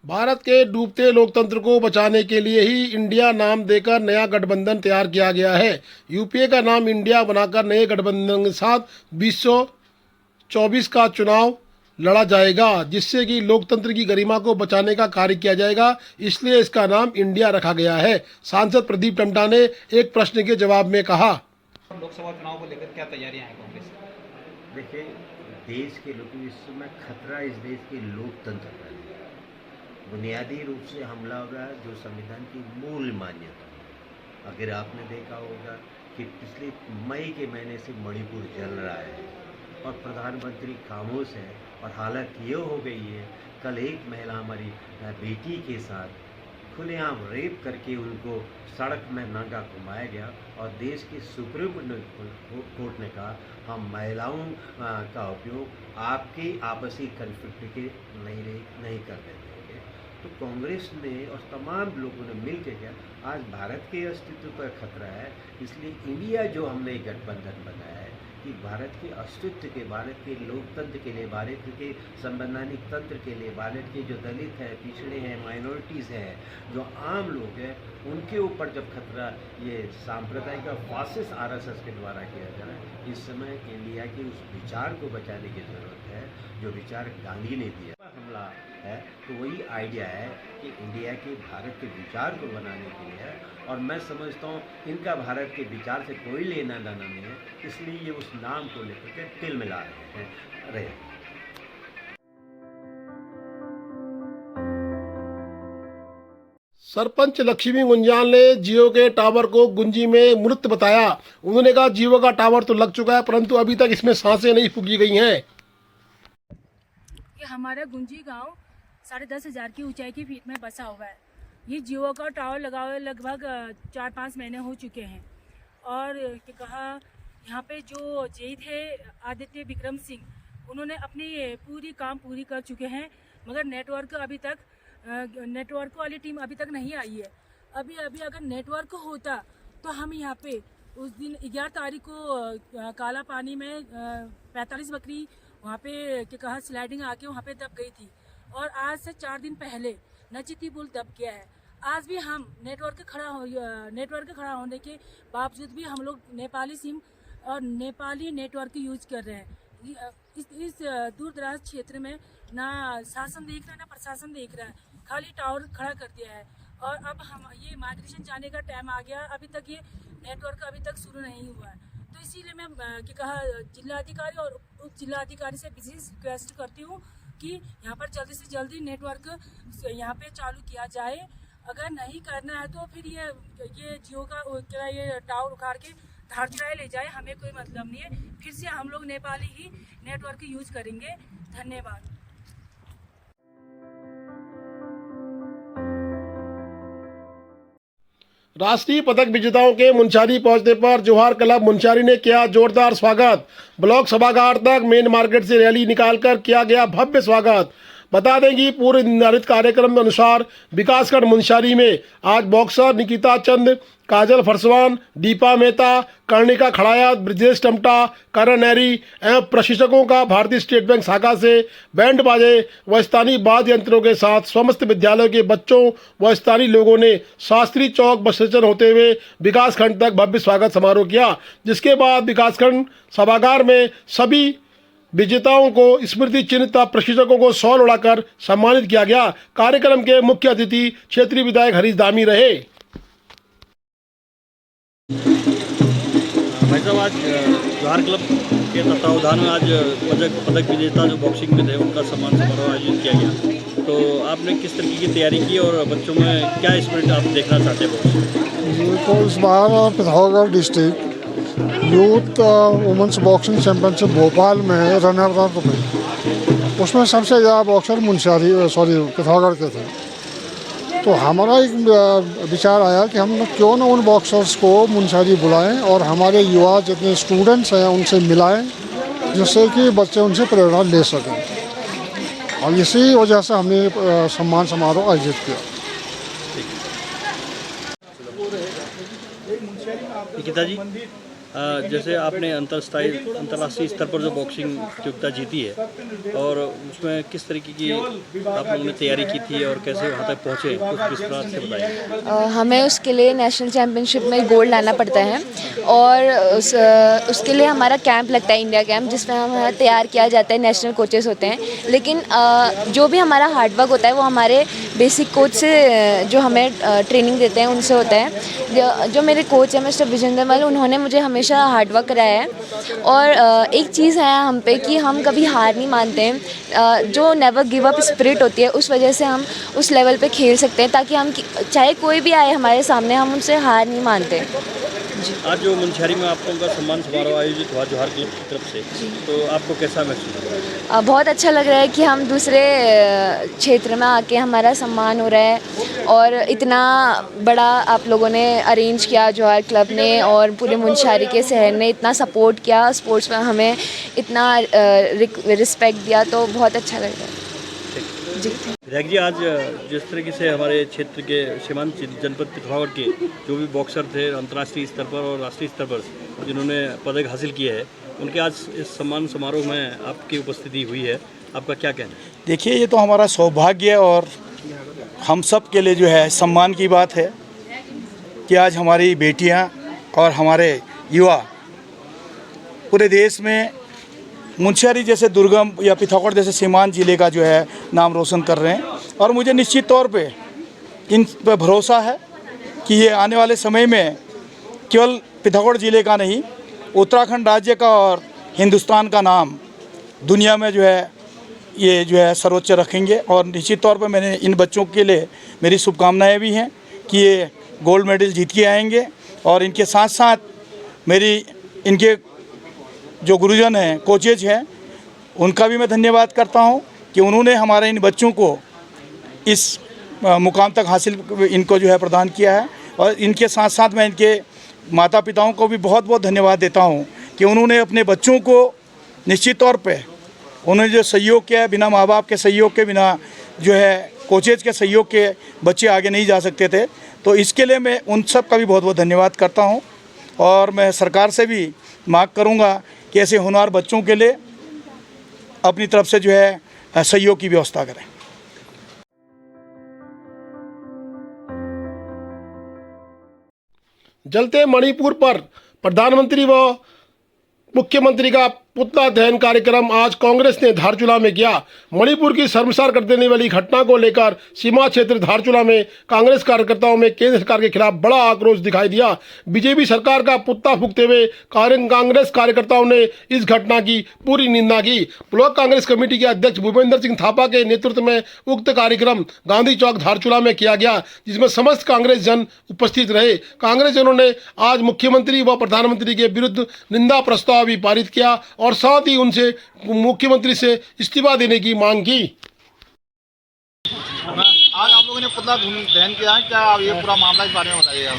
भारत के डूबते लोकतंत्र को बचाने के लिए ही इंडिया नाम देकर नया गठबंधन तैयार किया गया है। यूपीए का नाम इंडिया बनाकर नए गठबंधन के साथ 2024 का चुनाव लड़ा जाएगा, जिससे कि लोकतंत्र की गरिमा को बचाने का कार्य किया जाएगा। इसलिए इसका नाम इंडिया रखा गया है। सांसद प्रदीप टम्टा ने एक प्रश्न के जवाब में कहा, लोकसभा चुनाव को लेकर क्या तैयारियां हैं कांग्रेस की? देखिए, देश के लोग इस समय खतरा इस देश के लोकतंत्र पर है। बुनियादी रूप से हमला हो रहा है जो संविधान की मूल मान्यता है। अगर आपने देखा होगा कि पिछले मई के महीने से मणिपुर जल रहा है और प्रधानमंत्री खामोश है, और हालत ये हो गई है, कल एक महिला हमारी बेटी के साथ खुलेआम रेप करके उनको सड़क में नंगा घुमाया गया, और देश के सुप्रीम कोर्ट ने कहा हम महिलाओं का उपयोग आपके आपसी कन्फ्लिक्ट के नहीं करने देंगे। तो कांग्रेस ने और तमाम लोगों ने मिल के क्या, आज भारत के अस्तित्व पर खतरा है। इसलिए इंडिया जो हमने एक गठबंधन बनाया है कि भारत के अस्तित्व के, भारत के लोकतंत्र के लिए, भारत के संवैधानिक तंत्र के लिए, भारत के जो दलित हैं, पिछड़े हैं, माइनॉरिटीज़ हैं, जो आम लोग हैं, उनके ऊपर जब खतरा ये सांप्रदायिक फासिस्ट आरएसएस के द्वारा किया जा रहा है, इस समय इंडिया के उस विचार को बचाने की ज़रूरत है जो विचार गांधी ने दिया। हमला है तो वही आइडिया है कि इंडिया के भारत के विचार को बनाने के लिए है, और मैं समझता हूँ इनका भारत के विचार से कोई लेना देना नहीं है, इसलिए ये उस नाम को लेकर के तिल मिला रहे हैं। सरपंच लक्ष्मी गुंजाल ने जियो के टावर को गुंजी में मृत बताया। उन्होंने कहा, जियो का टावर तो लग चुका है, परंतु अभी तक इसमें सांसें नहीं फूंकी गई हैं। ये हमारा गुंजी गांव 10,500 की ऊंचाई की फीट में बसा हुआ है। ये जियो का टावर लगा हुआ लगभग 4-5 महीने हो चुके हैं। और कहा यहाँ पे जो जेई थे आदित्य विक्रम सिंह, उन्होंने अपनी पूरी काम पूरी कर चुके हैं, मगर नेटवर्क वाली टीम अभी तक नहीं आई है। अभी अगर नेटवर्क होता तो हम यहाँ पे उस दिन 11 तारीख को काला पानी में 45 बकरी वहाँ पे कहा स्लाइडिंग आके वहाँ पे दब गई थी, और आज से 4 दिन पहले नचिती पुल दब गया है। आज भी हम नेटवर्क खड़ा होने के बावजूद भी हम लोग नेपाली सिम और नेपाली नेटवर्क यूज कर रहे हैं। इस दूर दराज क्षेत्र में ना शासन देख रहा है ना प्रशासन देख रहा है, खाली टावर खड़ा कर दिया है। और अब हम ये माइग्रेशन जाने का टाइम आ गया, अभी तक ये नेटवर्क अभी तक शुरू नहीं हुआ है। तो इसीलिए मैं कहा जिलाधिकारी और उप जिलाधिकारी से विशेष रिक्वेस्ट करती हूँ कि यहाँ पर जल्दी से जल्दी नेटवर्क यहाँ पे चालू किया जाए। अगर नहीं करना है तो फिर ये जियो का ये टावर उखाड़ के धारचुराए ले जाए, हमें कोई मतलब नहीं है। फिर से हम लोग नेपाली ही नेटवर्क यूज करेंगे। धन्यवाद। राष्ट्रीय पदक विजेताओं के मुंशारी पहुंचने पर जोहार क्लब मुंशारी ने किया जोरदार स्वागत। ब्लॉक सभागार तक मेन मार्केट से रैली निकालकर किया गया भव्य स्वागत। बता दें कि पूर्व निर्धारित कार्यक्रम के अनुसार विकासखंड मुंशारी में आज बॉक्सर निकिता चंद, काजल फरसवान, दीपा मेहता, कर्णिका खड़ाया, ब्रजेश टम्टा, करण नैरी एवं प्रशिक्षकों का भारतीय स्टेट बैंक शाखा से बैंड बाजे व स्थानीय वाद्य यंत्रों के साथ समस्त विद्यालयों के बच्चों व स्थानीय लोगों ने शास्त्री चौक बस स्टेशन होते हुए विकासखंड तक भव्य स्वागत समारोह किया, जिसके बाद विकासखंड सभागार में सभी विजेताओं को स्मृति चिन्ह तथा प्रशिक्षकों को शॉल उड़ाकर सम्मानित किया गया। कार्यक्रम के मुख्य अतिथि क्षेत्रीय विधायक हरीश धामी रहे। भाई साहब, आज जोहार क्लब के तत्वावधान में आज पदक विजेता जो बॉक्सिंग में थे उनका सम्मान समारोह आयोजित किया गया। तो आपने किस तरीके की तैयारी की और बच्चों में क्या स्पिरिट आप देखना चाहते हैं? तो इस बार Pithoragarh district youth women's boxing championship Bhopal में रनर अप में, उसमें सबसे ज़्यादा बॉक्सर पिथौरागढ़ के थे। तो हमारा एक विचार आया कि हम क्यों ना उन बॉक्सर्स को मुंशारी बुलाएं और हमारे युवा जितने स्टूडेंट्स हैं उनसे मिलाएं, जिससे कि बच्चे उनसे प्रेरणा ले सकें। और इसी वजह से हमने सम्मान समारोह आयोजित किया। निकिता जी, जैसे आपने अंतर्राष्ट्रीय स्तर पर जो बॉक्सिंग प्रतियोगिता जीती है और उसमें किस तरीके की आप लोगों ने तैयारी की थी और कैसे वहाँ तक पहुँचे, कुछ विस्तार से बताइए। हमें उसके लिए नेशनल चैम्पियनशिप में गोल्ड लाना पड़ता है और उसके लिए हमारा कैंप लगता है, इंडिया कैंप, जिसमें हमारा तैयार किया जाता है, नेशनल कोचेस होते हैं। लेकिन जो भी हमारा हार्डवर्क होता है वो हमारे बेसिक कोच से जो हमें ट्रेनिंग देते हैं उनसे होता है। जो मेरे कोच हैं मिस्टर विजेंद्र मल, उन्होंने मुझे हमेशा हार्डवर्क कराया है। और एक चीज़ है हम पे कि हम कभी हार नहीं मानते हैं। जो नेवर गिव अप स्पिरिट होती है, उस वजह से हम उस लेवल पे खेल सकते हैं, ताकि हम चाहे कोई भी आए हमारे सामने, हम उनसे हार नहीं मानते। आज जो मुनस्यारी में आप लोगों का सम्मान समारोह आयोजित हुआ जोहार क्लब की तरफ से, तो आपको कैसा महसूस हो रहा है? बहुत अच्छा लग रहा है कि हम दूसरे क्षेत्र में आके हमारा सम्मान हो रहा है और इतना बड़ा आप लोगों ने अरेंज किया, जोहार क्लब ने और पूरे मुनस्यारी के शहर ने इतना सपोर्ट किया, स्पोर्ट्स में हमें इतना रिस्पेक्ट दिया, तो बहुत अच्छा लग रहा है जी। विधायक जी, आज जिस तरीके से हमारे क्षेत्र के सीमांत जनपद पिथौरागढ़ के जो भी बॉक्सर थे अंतर्राष्ट्रीय स्तर पर और राष्ट्रीय स्तर पर जिन्होंने पदक हासिल किए हैं, उनके आज इस सम्मान समारोह में आपकी उपस्थिति हुई है, आपका क्या कहना है? देखिए, ये तो हमारा सौभाग्य और हम सब के लिए जो है सम्मान की बात है कि आज हमारी बेटियां और हमारे युवा पूरे देश में मुनस्यारी जैसे दुर्गम या पिथौरागढ़ जैसे सीमांत ज़िले का जो है नाम रोशन कर रहे हैं। और मुझे निश्चित तौर पे इन पर भरोसा है कि ये आने वाले समय में केवल पिथौरागढ़ ज़िले का नहीं, उत्तराखंड राज्य का और हिंदुस्तान का नाम दुनिया में जो है ये जो है सर्वोच्च रखेंगे। और निश्चित तौर पे मैंने इन बच्चों के लिए मेरी शुभकामनाएं भी हैं कि ये गोल्ड मेडल जीत के आएंगे। और इनके साथ साथ मेरी इनके जो गुरुजन हैं, कोचेज हैं, उनका भी मैं धन्यवाद करता हूं कि उन्होंने हमारे इन बच्चों को इस मुकाम तक हासिल इनको जो है प्रदान किया है। और इनके साथ साथ मैं इनके माता पिताओं को भी बहुत बहुत धन्यवाद देता हूं कि उन्होंने अपने बच्चों को निश्चित तौर पे उन्होंने जो सहयोग किया है, बिना माँ बाप के सहयोग के, बिना जो है कोचेज के सहयोग के बच्चे आगे नहीं जा सकते थे। तो इसके लिए मैं उन सब का भी बहुत बहुत धन्यवाद करता हूँ। और मैं सरकार से भी मांग करूँगा कि ऐसे होनहार बच्चों के लिए अपनी तरफ से जो है सहयोग की व्यवस्था करें। जलते मणिपुर पर प्रधानमंत्री व मुख्यमंत्री का पुतला दहन कार्यक्रम आज कांग्रेस ने धारचूला में किया। मणिपुर की शर्मसार कर देने वाली घटना को लेकर सीमा क्षेत्र धारचूला में कांग्रेस कार्यकर्ताओं में केंद्र सरकार के खिलाफ बड़ा आक्रोश दिखाई दिया। बीजेपी सरकार का पुतला फूंकते हुए कांग्रेस कार्यकर्ताओं ने इस घटना की पूरी निंदा की। ब्लॉक कांग्रेस कमेटी के अध्यक्ष भूपेंद्र सिंह थापा के नेतृत्व में उक्त कार्यक्रम गांधी चौक धारचूला में किया गया, जिसमें समस्त कांग्रेस जन उपस्थित रहे। कांग्रेस जनों ने आज मुख्यमंत्री व प्रधानमंत्री के विरुद्ध निंदा प्रस्ताव भी पारित किया और साथ ही उनसे मुख्यमंत्री से इस्तीफा देने की मांग की। आज आप लोगों ने पुतला दहन किया है, क्या ये पूरा मामला इस बारे में बताइएगा।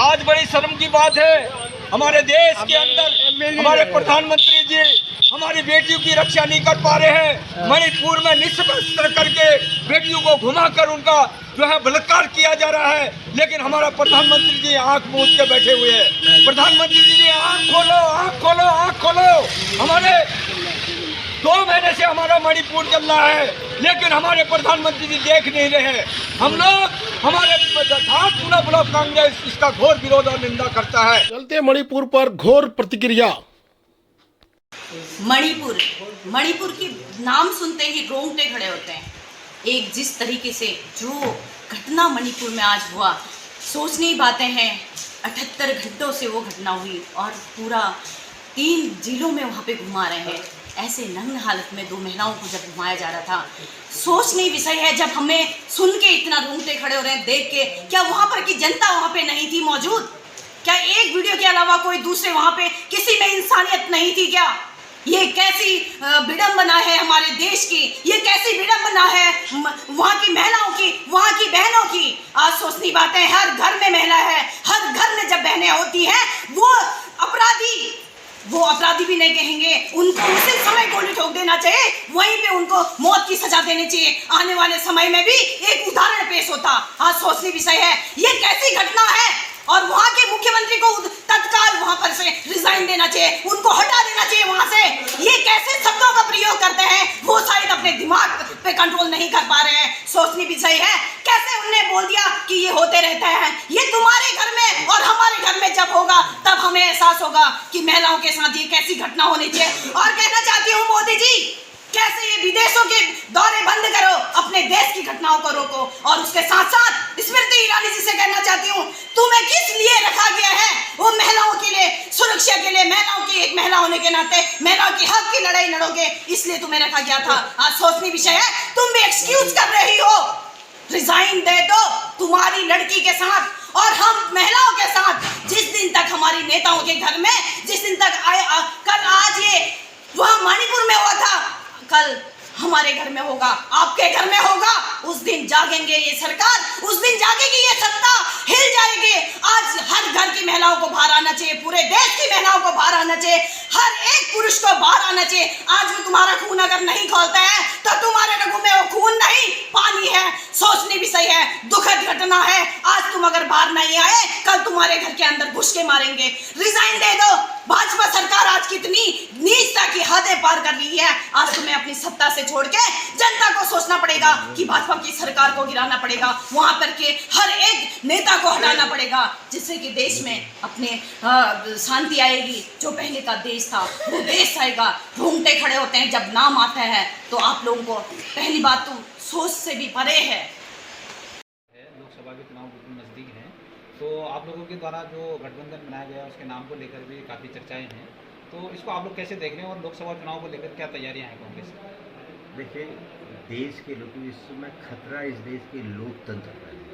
आज बड़ी शर्म की बात है, हमारे देश के अंदर हमारे प्रधानमंत्री जी हमारी बेटियों की रक्षा नहीं कर पा रहे हैं। मणिपुर में निष्पक्ष करके बेटियों को घुमाकर उनका जो है बलात्कार किया जा रहा है, लेकिन हमारा प्रधानमंत्री जी आंख मूंद के बैठे हुए हैं। प्रधानमंत्री जी आंख खोलो, आंख खोलो, आंख खोलो। हमारे 2 महीने से हमारा मणिपुर चल रहा है, लेकिन हमारे प्रधानमंत्री जी देख नहीं रहे। हम लोग हमारे धारचूला ब्लॉक कांग्रेस इसका घोर विरोध और निंदा करता है। चलते मणिपुर पर घोर प्रतिक्रिया। मणिपुर की नाम सुनते ही रोंगटे खड़े होते हैं। एक जिस तरीके से जो घटना मणिपुर में आज हुआ, सोचनी बातें हैं। 78 घंटों से वो घटना हुई और पूरा 3 जिलों में वहाँ पे घुमा रहे हैं। ऐसे नग्न हालत में 2 महिलाओं को जब घुमाया जा रहा था, सोचनीय विषय है। जब हमें सुन के इतना रोंगटे खड़े हो रहे हैं देख के, क्या वहाँ पर की जनता वहाँ पे नहीं थी मौजूद? क्या एक वीडियो के अलावा कोई दूसरे वहाँ पे किसी में इंसानियत नहीं थी क्या? ये कैसी विडंबना है हमारे देश की, ये कैसी विडंबना है वहाँ की महिलाओं की, वहाँ की बहनों की। आज सोचनी बात है, हर घर में महिला है, हर घर में जब बहनें होती हैं वो अपराधी भी नहीं कहेंगे, उनको उसी समय गोली ठोक देना चाहिए, वहीं पे उनको मौत की सजा देनी चाहिए। आने वाले समय में भी एक उदाहरण पेश होता। आज सोचनी विषय है, ये कैसी घटना है और वहाँ के मुख्यमंत्री को तत्काल वहाँ पर से रिजाइन देना चाहिए, उनको हटा देना चाहिए वहाँ से। ये कैसे शब्दों का प्रयोग करते हैं, वो शायद अपने दिमाग पे कंट्रोल नहीं कर पा रहे हैं। सोचनी भी सही है, कैसे उनने बोल दिया कि ये होते रहता है। ये तुम्हारे घर में और हमारे घर में जब होगा तब हमें एहसास होगा कि महिलाओं के साथ ये कैसी घटना होनी चाहिए। और कहना चाहती हूँ मोदी जी, कैसे ये विदेशों के दौरे बंद करो, अपने देश की घटनाओं को रोको। और उसके साथ साथ स्मृति ईरानी जी से कहना चाहती हूँ, तुम्हें किस लिए रखा गया है? वो महिलाओं के लिए, सुरक्षा के लिए, महिलाओं की एक महिला होने के नाते महिलाओं की हक की लड़ाई लड़ोगे, इसलिए तुम्हें रखा गया था। आज सोचनी विषय है, तुम भी एक्सक्यूज कर रही हो। रिजाइन दे दो तुम्हारी लड़की के साथ और हम महिलाओं के साथ। जिस दिन तक हमारी नेताओं के घर में, जिस दिन तक कल आज ये वहां मणिपुर में हुआ था, कल हमारे घर में होगा, आपके घर में होगा। उस दिन जागेंगे ये सरकार, उस दिन जागेगी ये सत्ता, हिल जाएगी। आज हर घर की महिलाओं को बाहर आना चाहिए, पूरे देश की महिलाओं को बाहर आना चाहिए, हर एक पुरुष को बाहर आना चाहिए। आज वो तुम्हारा खून अगर नहीं खोलता है तो तुम्हारे रगों में वो खून नहीं, पानी है। सोचनी भी सही है, दुखद घटना है। आज तुम अगर बाहर नहीं आए, कल तुम्हारे घर के अंदर घुस के मारेंगे। रिजाइन दे दो। भाजपा सरकार आज कितनी नीचता की हदें पार कर रही है। आज तुम्हें अपनी सत्ता से छोड़ के जनता को सोचना पड़ेगा कि भाजपा की सरकार को गिराना पड़ेगा, वहां पर के हर एक नेता को हटाना पड़ेगा, जिससे कि देश में अपने शांति आएगी। जो पहले का देश था वो देश आएगा। रोंगटे खड़े होते हैं जब नाम आता है, तो आप लोगों को पहली बात तो सोच से भी परे है। लोकसभा के चुनाव बिल्कुल नज़दीक हैं, तो आप लोगों के द्वारा जो गठबंधन बनाया गया उसके नाम को लेकर भी काफ़ी चर्चाएं हैं, तो इसको आप लोग कैसे देख रहे हैं और लोकसभा चुनाव को लेकर क्या तैयारियां हैं कांग्रेस की? देखिए, देश के लोग इस समय खतरा इस देश के लोकतंत्र पर है।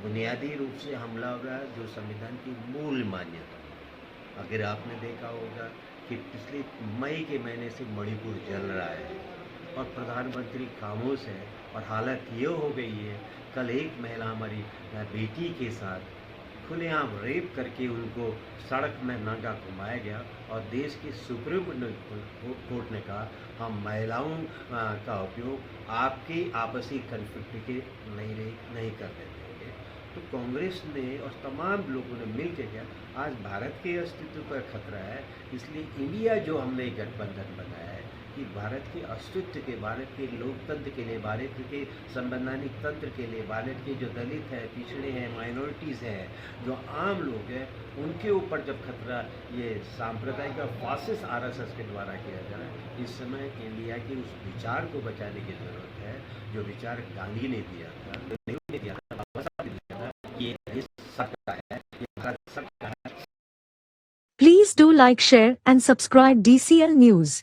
बुनियादी रूप से हमला हो रहा है जो संविधान की मूल मान्यता है। अगर आपने देखा होगा कि पिछले मई के महीने से मणिपुर जल रहा है और प्रधानमंत्री खामोश है, और हालत ये हो गई है, कल एक महिला हमारी बेटी के साथ खुलेआम रेप करके उनको सड़क में नंगा घुमाया गया, और देश की सुप्रीम कोर्ट ने कहा हम महिलाओं का उपयोग आपके आपसी कन्फ्लिक्ट के नहीं करने देंगे। तो कांग्रेस ने और तमाम लोगों ने मिल के किया। आज भारत के अस्तित्व पर खतरा है, इसलिए इंडिया जो हमने गठबंधन बनाया है कि भारत के अस्तित्व के, भारत के लोकतंत्र के लिए, भारत के संवैधानिक तंत्र के लिए, भारत के जो दलित हैं, पिछड़े हैं, माइनॉरिटीज़ हैं, जो आम लोग हैं, उनके ऊपर जब खतरा ये सांप्रदायिक और फासिस्ट आरएसएस के द्वारा किया जा रहा है, इस समय इंडिया के उस विचार को बचाने की ज़रूरत है जो विचार गांधी ने दिया था, नेहरू ने दिया था, बाबा साहब ने दिया था। ये देश सबका है, ये भारत सबका है। Please do like, share and subscribe DCL News.